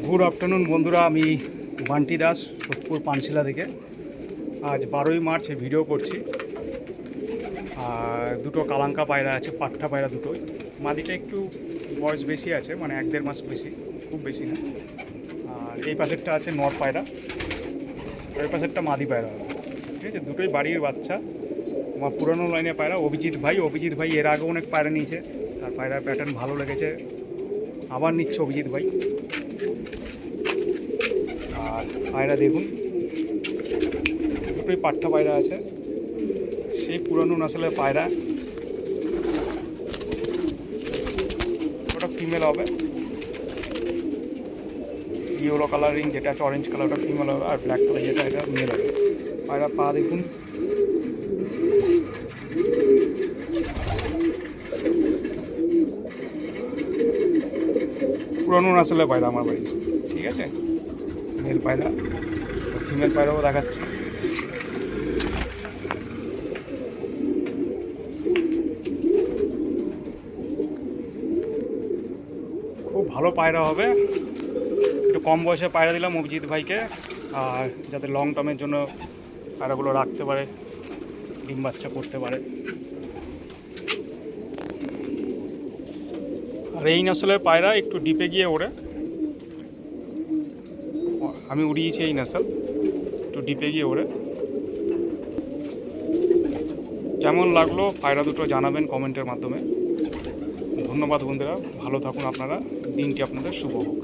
Good afternoon বন্ধুরা, আমি বান্টি দাস, সোদপুর পানশিলা থেকে। আজ 12ই মার্চ ভিডিও করছি। আর দুটো কালাঙ্কা পায়রা আছে, পাট্টা পায়রা দুটোই। মাদিটা একটু বয়স বেশি আছে, মানে 1-1.5 মাস বেশি, খুব বেশি না। আর এই পাশেরটা আছে নর পায়রা, ওই পাশেরটা মাদি পায়রা, ঠিক আছে। দুটোই বাড়ির বাচ্চা। আমার পুরনো লাইনে পায়রা অভিজিৎ ভাই এর আগেও অনেক পায়রা নিয়েছে, তার পায়রার প্যাটার্ন ভালো লেগেছে, আবার নিচ্ছে অভিজিৎ ভাই। আর পায়রা দেখুন, দুটোই পাট্টা পায়রা আছে, সেই পুরানো নাসলের পায়রা। ওটা ফিমেল হবে, ইয়েলো কালারিং যেটা আছে, অরেঞ্জ কালার, ওটা ফিমেল হবে। আর ব্ল্যাক কালার যেটা, এটা মেল হবে। পায়রা পা দেখুন, পুরানো নাসলের পায়রা আমার বাড়ি, ঠিক আছে। মেল পায়রা, ফিমেল পায়রাও দেখাচ্ছি। খুব ভালো পায়রা হবে। একটু কম বয়সে পায়রা দিলাম অভিজিৎ ভাইকে, আর যাতে লং টার্মের জন্য পায়রাগুলো রাখতে পারে, ডিম বাচ্চা করতে পারে। আর এই নসলের পায়রা একটু ডিপে গিয়ে ওড়ে, আমি উড়িয়েছি এই নসল, একটু ডিপে গিয়ে ওড়ে। কেমন লাগলো পায়রা দুটো জানাবেন কমেন্টের মাধ্যমে। ধন্যবাদ বন্ধুরা, ভালো থাকুন আপনারা, দিনটি আপনাদের শুভ হোক।